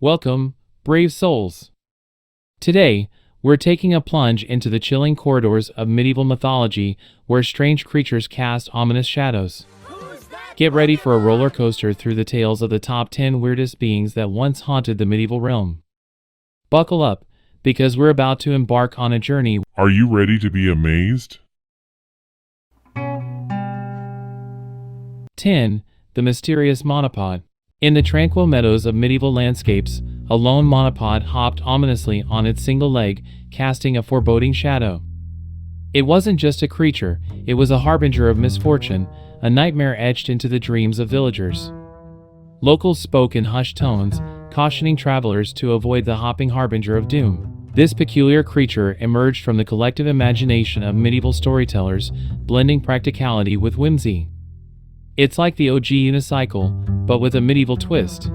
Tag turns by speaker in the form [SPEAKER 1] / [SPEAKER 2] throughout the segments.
[SPEAKER 1] Welcome, brave souls. Today, we're taking a plunge into the chilling corridors of medieval mythology where strange creatures cast ominous shadows. Get ready for a roller coaster through the tales of the top 10 weirdest beings that once haunted the medieval realm. Buckle up, because we're about to embark on a journey.
[SPEAKER 2] Are you ready to be amazed?
[SPEAKER 1] 10. The Mysterious Monopod. In the tranquil meadows of medieval landscapes, a lone monopod hopped ominously on its single leg, casting a foreboding shadow. It wasn't just a creature, it was a harbinger of misfortune, a nightmare etched into the dreams of villagers. Locals spoke in hushed tones, cautioning travelers to avoid the hopping harbinger of doom. This peculiar creature emerged from the collective imagination of medieval storytellers, blending practicality with whimsy. It's like the OG unicycle, but with a medieval twist.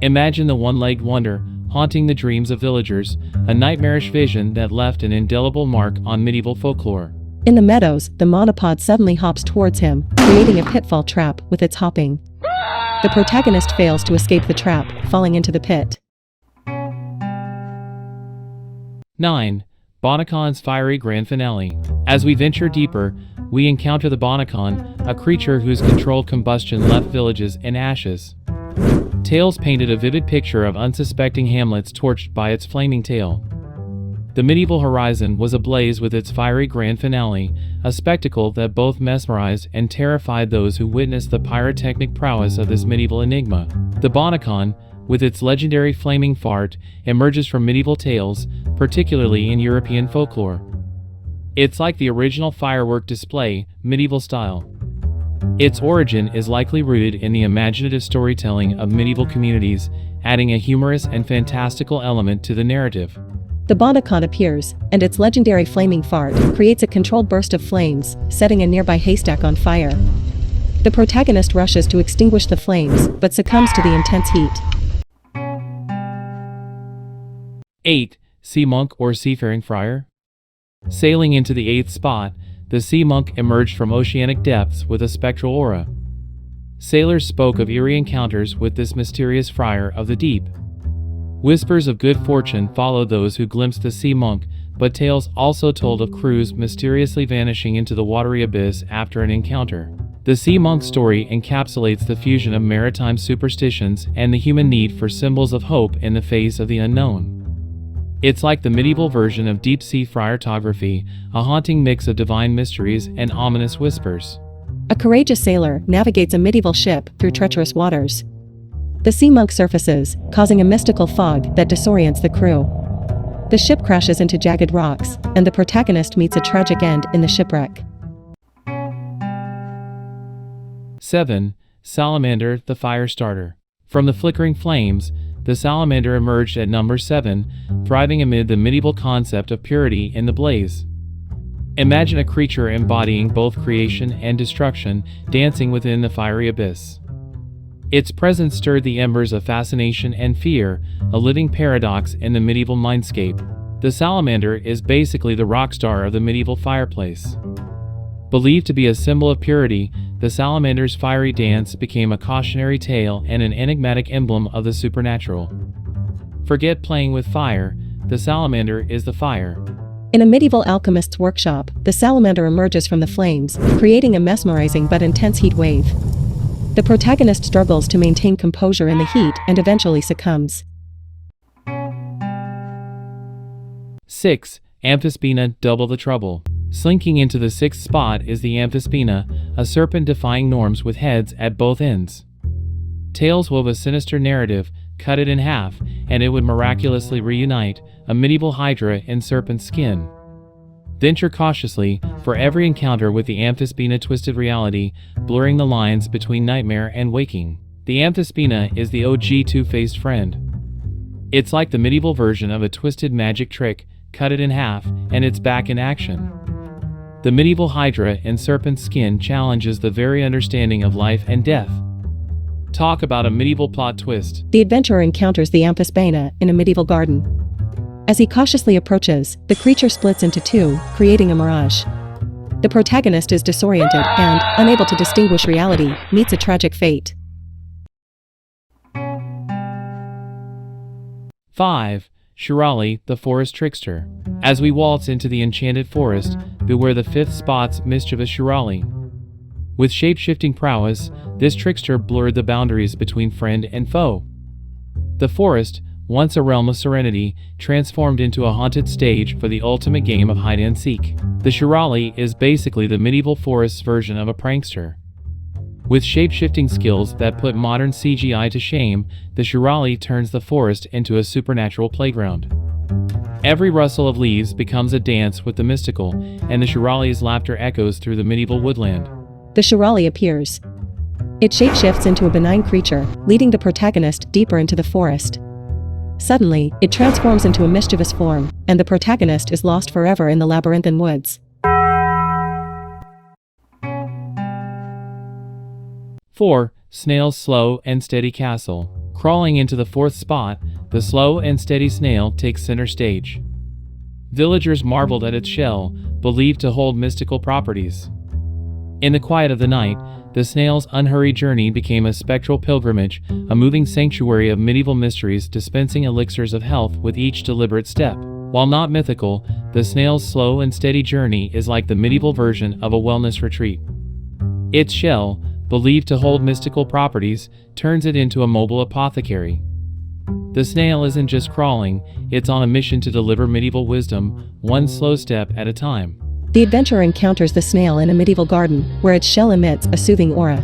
[SPEAKER 1] Imagine the one-legged wonder haunting the dreams of villagers, a nightmarish vision that left an indelible mark on medieval folklore.
[SPEAKER 3] In the meadows, the monopod suddenly hops towards him, creating a pitfall trap with its hopping. The protagonist fails to escape the trap, falling into the pit.
[SPEAKER 1] 9. Bonnacon's fiery grand finale. As we venture deeper, we encounter the Bonnacon, a creature whose controlled combustion left villages in ashes. Tales painted a vivid picture of unsuspecting hamlets torched by its flaming tail. The medieval horizon was ablaze with its fiery grand finale, a spectacle that both mesmerized and terrified those who witnessed the pyrotechnic prowess of this medieval enigma. The Bonnacon, with its legendary flaming fart, emerges from medieval tales, particularly in European folklore. It's like the original firework display, medieval style. Its origin is likely rooted in the imaginative storytelling of medieval communities, adding a humorous and fantastical element to the narrative.
[SPEAKER 3] The Bonnacon appears, and its legendary flaming fart creates a controlled burst of flames, setting a nearby haystack on fire. The protagonist rushes to extinguish the flames, but succumbs to the intense heat.
[SPEAKER 1] 8. Sea Monk or Seafaring Friar. Sailing into the 8th spot, the sea monk emerged from oceanic depths with a spectral aura. Sailors spoke of eerie encounters with this mysterious friar of the deep. Whispers of good fortune followed those who glimpsed the sea monk, but tales also told of crews mysteriously vanishing into the watery abyss after an encounter. The sea monk's story encapsulates the fusion of maritime superstitions and the human need for symbols of hope in the face of the unknown. It's like the medieval version of deep-sea friartography, a haunting mix of divine mysteries and ominous whispers.
[SPEAKER 3] A courageous sailor navigates a medieval ship through treacherous waters. The sea monk surfaces, causing a mystical fog that disorients the crew. The ship crashes into jagged rocks, and the protagonist meets a tragic end in the shipwreck.
[SPEAKER 1] 7. Salamander, the fire starter. From the flickering flames, the salamander emerged at number 7, thriving amid the medieval concept of purity in the blaze. Imagine a creature embodying both creation and destruction, dancing within the fiery abyss. Its presence stirred the embers of fascination and fear, a living paradox in the medieval mindscape. The salamander is basically the rock star of the medieval fireplace. Believed to be a symbol of purity, the salamander's fiery dance became a cautionary tale and an enigmatic emblem of the supernatural. Forget playing with fire, the salamander is the fire.
[SPEAKER 3] In a medieval alchemist's workshop, the salamander emerges from the flames, creating a mesmerizing but intense heat wave. The protagonist struggles to maintain composure in the heat and eventually succumbs.
[SPEAKER 1] 6. Amphisbaena, double the trouble. Slinking into the 6th spot is the Amphisbaena, a serpent defying norms with heads at both ends. Tales wove a sinister narrative, cut it in half, and it would miraculously reunite, a medieval hydra in serpent skin. Venture cautiously, for every encounter with the Amphisbaena twisted reality, blurring the lines between nightmare and waking. The Amphisbaena is the OG two-faced friend. It's like the medieval version of a twisted magic trick, cut it in half, and it's back in action. The medieval hydra in serpent skin challenges the very understanding of life and death. Talk about a medieval plot twist.
[SPEAKER 3] The adventurer encounters the Amphisbaena in a medieval garden. As he cautiously approaches, the creature splits into two, creating a mirage. The protagonist is disoriented and, unable to distinguish reality, meets a tragic fate.
[SPEAKER 1] 5. Shurale, the Forest Trickster. As we waltz into the enchanted forest, beware the 5th spot's mischievous Shurale. With shape-shifting prowess, this trickster blurred the boundaries between friend and foe. The forest, once a realm of serenity, transformed into a haunted stage for the ultimate game of hide-and-seek. The Shurale is basically the medieval forest's version of a prankster. With shape-shifting skills that put modern CGI to shame, the Shurale turns the forest into a supernatural playground. Every rustle of leaves becomes a dance with the mystical, and the Shurale's laughter echoes through the medieval woodland.
[SPEAKER 3] The Shurale appears. It shapeshifts into a benign creature, leading the protagonist deeper into the forest. Suddenly, it transforms into a mischievous form, and the protagonist is lost forever in the labyrinthine woods.
[SPEAKER 1] 4. Snail's slow and steady castle. Crawling into the 4th spot, the slow and steady snail takes center stage. Villagers marveled at its shell, believed to hold mystical properties. In the quiet of the night, the snail's unhurried journey became a spectral pilgrimage, a moving sanctuary of medieval mysteries dispensing elixirs of health with each deliberate step. While not mythical, the snail's slow and steady journey is like the medieval version of a wellness retreat. Its shell, believed to hold mystical properties, turns it into a mobile apothecary. The snail isn't just crawling, it's on a mission to deliver medieval wisdom, one slow step at a time.
[SPEAKER 3] The adventurer encounters the snail in a medieval garden, where its shell emits a soothing aura.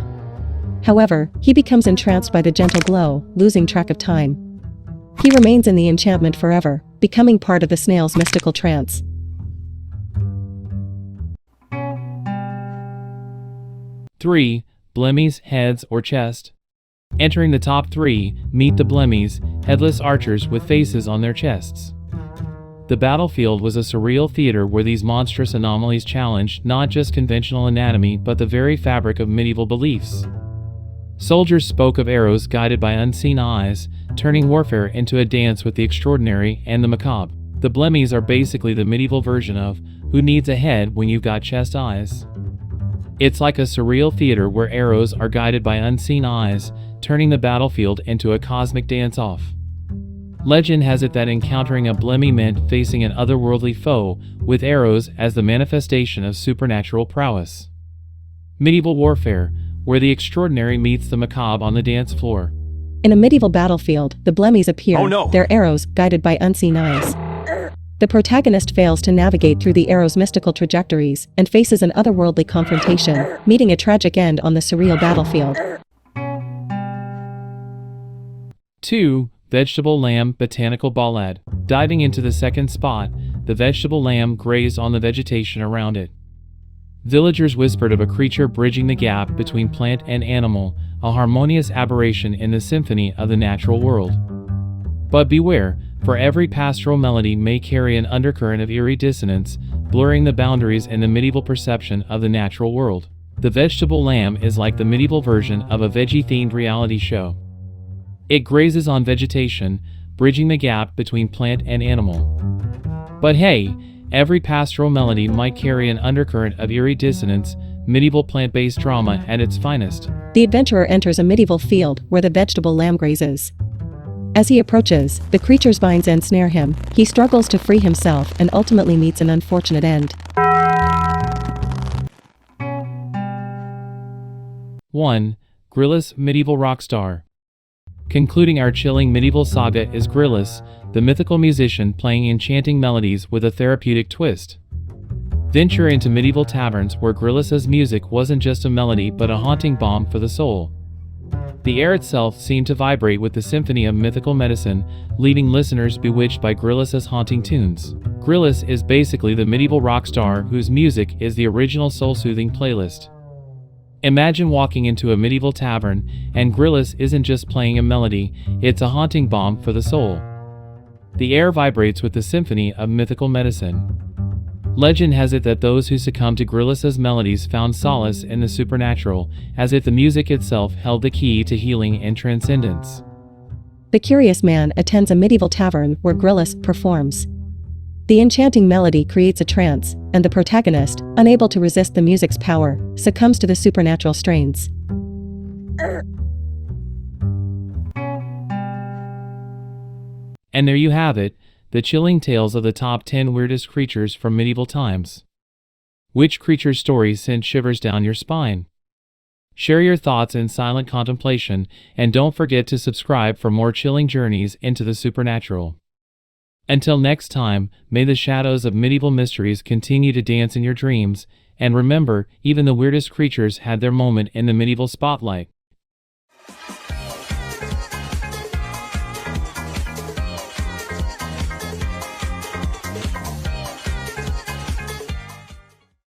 [SPEAKER 3] However, he becomes entranced by the gentle glow, losing track of time. He remains in the enchantment forever, becoming part of the snail's mystical trance.
[SPEAKER 1] 3. Blemmyes, heads or chest. Entering the top 3, meet the Blemmyes, headless archers with faces on their chests. The battlefield was a surreal theater where these monstrous anomalies challenged not just conventional anatomy but the very fabric of medieval beliefs. Soldiers spoke of arrows guided by unseen eyes, turning warfare into a dance with the extraordinary and the macabre. The Blemmyes are basically the medieval version of "Who needs a head when you've got chest eyes?" It's like a surreal theater where arrows are guided by unseen eyes, turning the battlefield into a cosmic dance-off. Legend has it that encountering a Blemmyes meant facing an otherworldly foe, with arrows as the manifestation of supernatural prowess. Medieval warfare, where the extraordinary meets the macabre on the dance floor.
[SPEAKER 3] In a medieval battlefield, the Blemmyes appear, their arrows guided by unseen eyes. The protagonist fails to navigate through the arrow's mystical trajectories and faces an otherworldly confrontation, meeting a tragic end on the surreal battlefield.
[SPEAKER 1] 2. Vegetable lamb, botanical Baa-llad. Diving into the 2nd spot, the vegetable lamb grazed on the vegetation around it. Villagers whispered of a creature bridging the gap between plant and animal, a harmonious aberration in the symphony of the natural world. But beware, for every pastoral melody may carry an undercurrent of eerie dissonance, blurring the boundaries in the medieval perception of the natural world. The vegetable lamb is like the medieval version of a veggie-themed reality show. It grazes on vegetation, bridging the gap between plant and animal. But hey, every pastoral melody might carry an undercurrent of eerie dissonance, medieval plant-based drama at its finest.
[SPEAKER 3] The adventurer enters a medieval field where the vegetable lamb grazes. As he approaches, the creature's vines ensnare him. He struggles to free himself and ultimately meets an unfortunate end.
[SPEAKER 1] 1. Gryllus, medieval rock star. Concluding our chilling medieval saga is Gryllus, the mythical musician playing enchanting melodies with a therapeutic twist. Venture into medieval taverns where Gryllus's music wasn't just a melody but a haunting balm for the soul. The air itself seemed to vibrate with the symphony of mythical medicine, leaving listeners bewitched by Gryllus's haunting tunes. Gryllus is basically the medieval rock star whose music is the original soul-soothing playlist. Imagine walking into a medieval tavern, and Gryllus isn't just playing a melody, it's a haunting balm for the soul. The air vibrates with the symphony of mythical medicine. Legend has it that those who succumbed to Gryllus's melodies found solace in the supernatural, as if the music itself held the key to healing and transcendence.
[SPEAKER 3] The curious man attends a medieval tavern where Gryllus performs. The enchanting melody creates a trance, and the protagonist, unable to resist the music's power, succumbs to the supernatural strains.
[SPEAKER 1] And there you have it, the chilling tales of the top 10 weirdest creatures from medieval times. Which creature's story sent shivers down your spine? Share your thoughts in silent contemplation, and don't forget to subscribe for more chilling journeys into the supernatural. Until next time, may the shadows of medieval mysteries continue to dance in your dreams, and remember, even the weirdest creatures had their moment in the medieval spotlight.